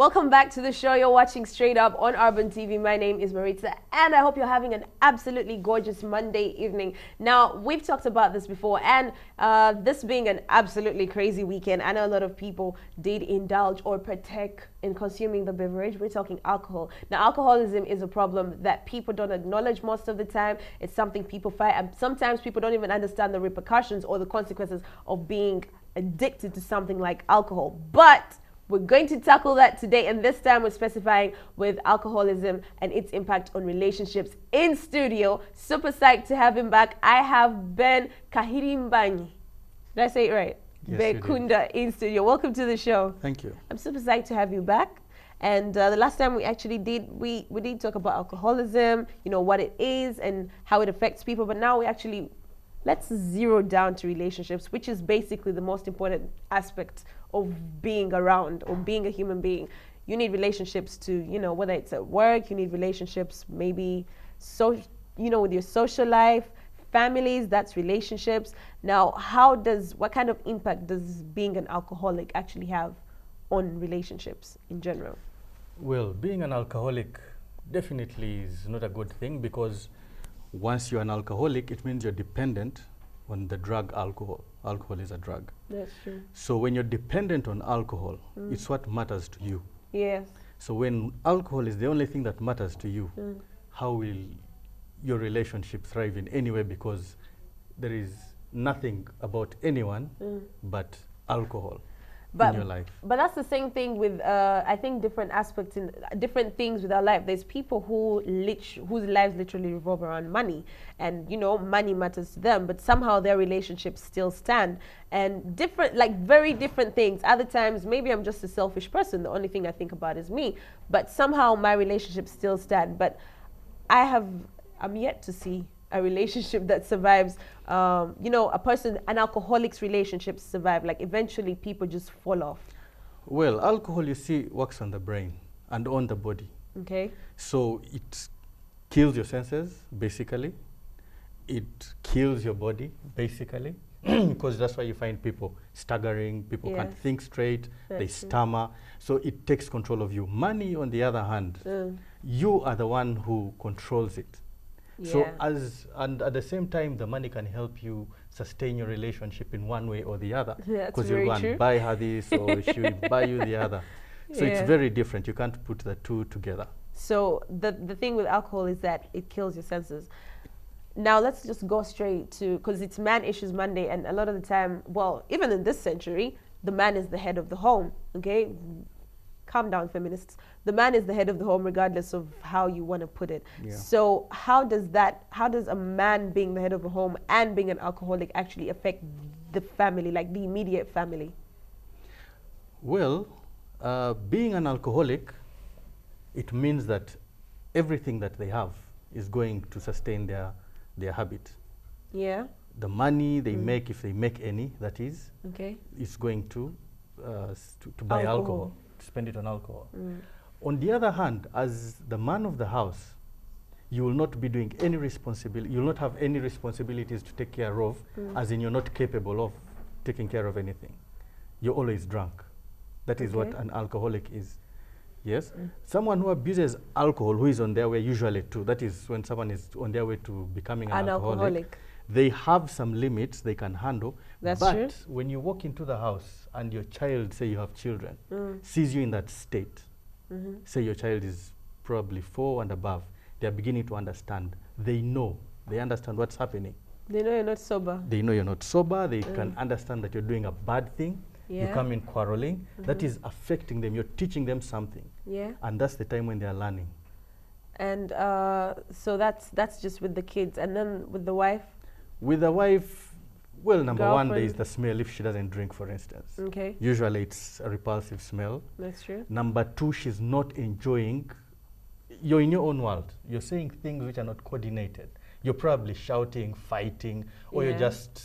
Welcome back to the show. You're watching Straight Up on Urban TV. My name is Maritza, and I hope you're having an absolutely gorgeous Monday evening. Now, we've talked about this before, and this being an absolutely crazy weekend, I know a lot of people did indulge or partake in consuming the beverage. We're talking alcohol. Now, alcoholism is a problem that people don't acknowledge most of the time. It's something people fight, and sometimes people don't even understand the repercussions or the consequences of being addicted to something like alcohol. But we're going to tackle that today, and this time we're specifying with alcoholism and its impact on relationships. In studio, super psyched to have him back. I have Ben Kahirimbanyi. Did I say it right? Yes, Bekunda in studio. Welcome to the show. Thank you. I'm super psyched to have you back. And the last time we actually did, we did talk about alcoholism, you know, what it is and how it affects people. But now let's zero down to relationships, which is basically the most important aspect of being around or being a human being. You need relationships to, you know, whether it's at work, you need relationships maybe with your social life, families, that's relationships. Now, what kind of impact does being an alcoholic actually have on relationships in general? Well, being an alcoholic definitely is not a good thing, because once you're an alcoholic, it means you're dependent on the drug alcohol. Alcohol is a drug. That's true. So when you're dependent on alcohol, it's what matters to you. Yes. So when alcohol is the only thing that matters to you, how will your relationship thrive in any way? Because there is nothing about anyone but alcohol in your life. But that's the same thing with, I think, different aspects in different things with our life. There's people whose lives literally revolve around money, and you know, money matters to them, but somehow their relationships still stand. And very different things. Other times, maybe I'm just a selfish person. The only thing I think about is me, but somehow my relationships still stand. But I'm yet to see a relationship that survives. An alcoholic's relationships survive. Like, eventually people just fall off. Well, alcohol, you see, works on the brain and on the body. Okay. So it kills your senses, basically. It kills your body, basically, because that's why you find people staggering, people can't think straight, they stammer. So it takes control of you. Money, on the other hand, you are the one who controls it. So and at the same time, the money can help you sustain your relationship in one way or the other. Because you go and buy her this, or she will buy you the other. So it's very different. You can't put the two together. So the thing with alcohol is that it kills your senses. Now let's just go straight to, because it's Man Issues Monday, and a lot of the time, well, even in this century, the man is the head of the home. Okay, calm down, feminists. The man is the head of the home, regardless of how you want to put it. Yeah. So how does a man being the head of a home and being an alcoholic actually affect the family, like the immediate family? Well, being an alcoholic, it means that everything that they have is going to sustain their habit. Yeah. The money they make, if they make any, that is, is going to buy alcohol. Spend it on alcohol. On the other hand, as the man of the house, you will not be doing any responsibility. You will not have any responsibilities to take care of, as in you're not capable of taking care of anything. You're always drunk. That is what an alcoholic is. Yes? Someone who abuses alcohol, who is on their way usually to, that is when someone is on their way to becoming an alcoholic. They have some limits they can handle. That's but true. When you walk into the house and your child, say you have children, sees you in that state, say your child is probably 4 and above, they are beginning to understand. They understand what's happening. They know you're not sober. They know you're not sober. They can understand that you're doing a bad thing. You come in quarreling. That is affecting them. You're teaching them something. Yeah. And that's the time when they are learning. And so that's just with the kids. And then with the wife? With the wife, well, number one, there is the smell if she doesn't drink, for instance. Okay. Usually it's a repulsive smell. That's true. Number two, she's not enjoying. You're in your own world. You're saying things which are not coordinated. You're probably shouting, fighting, or you're just,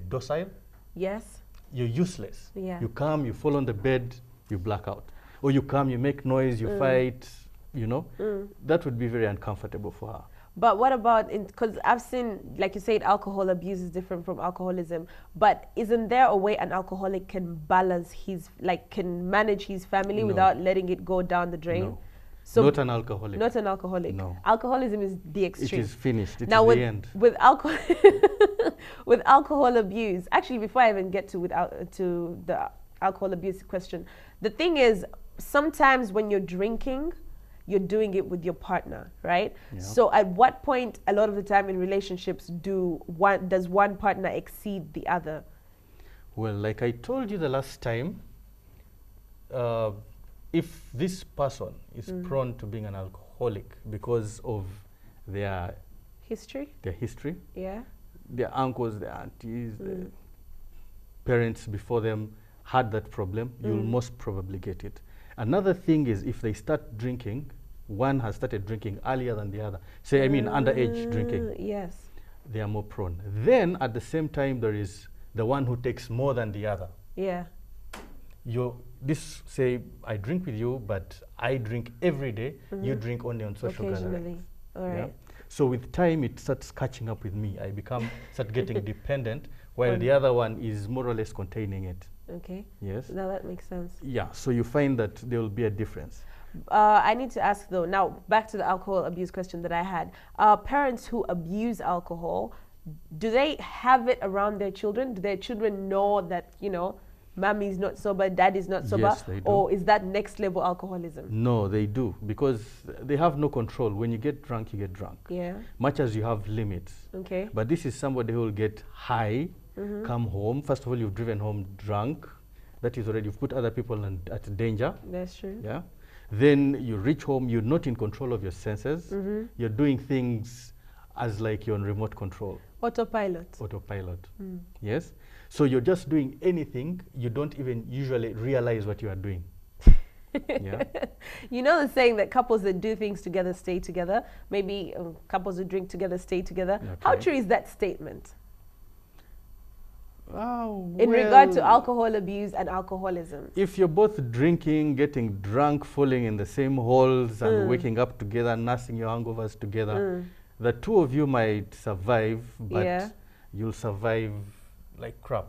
docile? Yes. You're useless. Yeah. You come, you fall on the bed, you black out. Or you come, you make noise, you fight, you know. That would be very uncomfortable for her. But what about, because I've seen, like you said, alcohol abuse is different from alcoholism, but isn't there a way an alcoholic can balance can manage his family without letting it go down the drain? No. So Not an alcoholic. Not an alcoholic. No. Alcoholism is the extreme. It is finished. It now is the end. With alcohol, with alcohol abuse, actually, before I even get to the alcohol abuse question, the thing is, sometimes when you're drinking, you're doing it with your partner, right? Yeah. So at what point, a lot of the time in relationships, does one partner exceed the other? Well, like I told you the last time, if this person is prone to being an alcoholic because of their history, yeah, their uncles, their aunties, their parents before them had that problem, you'll most probably get it. Another thing is if they start drinking, one has started drinking earlier than the other. Say, I mean, underage drinking. Yes. They are more prone. Then, at the same time, there is the one who takes more than the other. Yeah. Say, I drink with you, but I drink every day. You drink only on social gatherings. All right. Yeah? So with time, it starts catching up with me. I start getting dependent, while the other one is more or less containing it. Okay. Yes. Now that makes sense. Yeah. So you find that there will be a difference. I need to ask though, now back to the alcohol abuse question that I had. Parents who abuse alcohol, do they have it around their children? Do their children know that, mommy's not sober, daddy's not sober? Yes, they do. Or is that next level alcoholism? No, they do, because they have no control. When you get drunk, you get drunk. Yeah. Much as you have limits. Okay. But this is somebody who will get high, come home. First of all, you've driven home drunk. That is already, you've put other people at danger. That's true. Yeah. Then you reach home, you're not in control of your senses. You're doing things as like you're on remote control. Autopilot. Yes. So you're just doing anything. You don't even usually realize what you are doing. Yeah. You know the saying that couples that do things together stay together. Maybe couples who drink together stay together. Okay. How true is that statement? In regard to alcohol abuse and alcoholism? If you're both drinking, getting drunk, falling in the same holes and waking up together, nursing your hangovers together, the two of you might survive, but you'll survive like crap.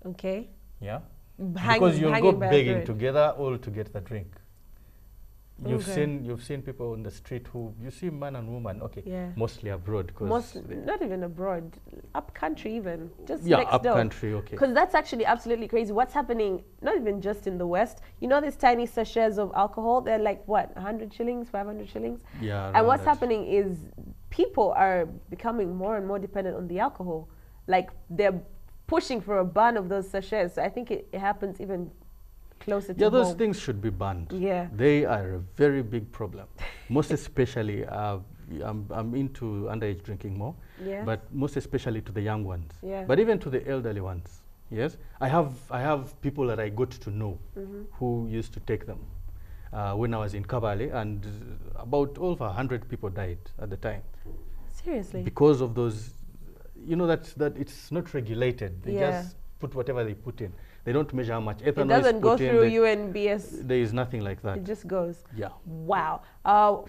Okay. Yeah. Because you'll go begging together all to get the drink. You've seen people on the street who you see man and woman, mostly abroad, not even abroad, up country even, just next door. Up country, okay. Because that's actually absolutely crazy. What's happening? Not even just in the West. You know these tiny sachets of alcohol? They're like what, 100 shillings, 500 shillings? Yeah. And what's happening is people are becoming more and more dependent on the alcohol. Like they're pushing for a ban of those sachets. So I think it happens even closer to those home. things should be banned. Yeah. They are a very big problem. Most especially, I'm into underage drinking more, but most especially to the young ones. Yeah. But even to the elderly ones. Yes. I have people that I got to know who used to take them when I was in Kabale, and about over 100 people died at the time. Seriously? Because of those, that it's not regulated. They just put whatever they put in. They don't measure how much ethanol it doesn't go through UNBS. There is nothing like that. It just goes. Yeah. Wow.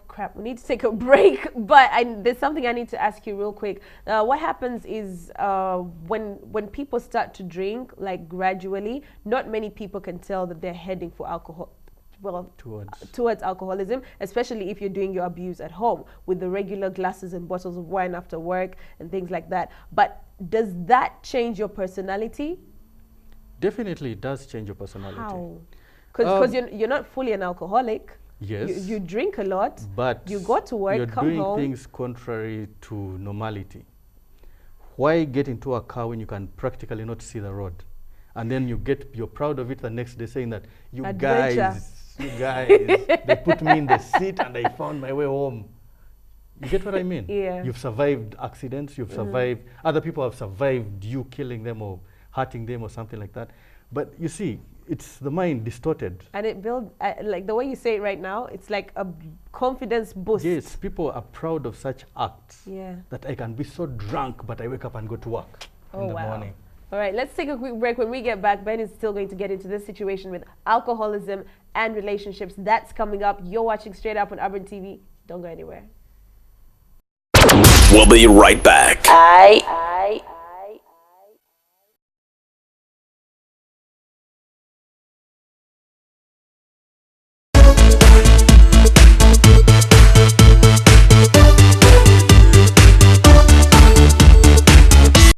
Crap. We need to take a break, but there's something I need to ask you real quick. What happens is when people start to drink, like gradually, not many people can tell that they're heading for alcohol. Well, towards alcoholism, especially if you're doing your abuse at home with the regular glasses and bottles of wine after work and things like that. But does that change your personality? Definitely, it does change your personality. How? Because you're not fully an alcoholic. Yes. You drink a lot. But you go to work, come home. You're doing things contrary to normality. Why get into a car when you can practically not see the road? And then you're proud of it the next day, saying that you guys, they put me in the seat and I found my way home. You get what I mean? Yeah. You've survived accidents, you've survived, other people have survived you killing them or hurting them or something like that. But you see, it's the mind distorted. And it builds, like the way you say it right now, it's like a confidence boost. Yes, people are proud of such acts. Yeah. That I can be so drunk, but I wake up and go to work in the morning. All right, let's take a quick break. When we get back, Ben is still going to get into this situation with alcoholism and relationships. That's coming up. You're watching Straight Up on Urban TV. Don't go anywhere. We'll be right back. Aye.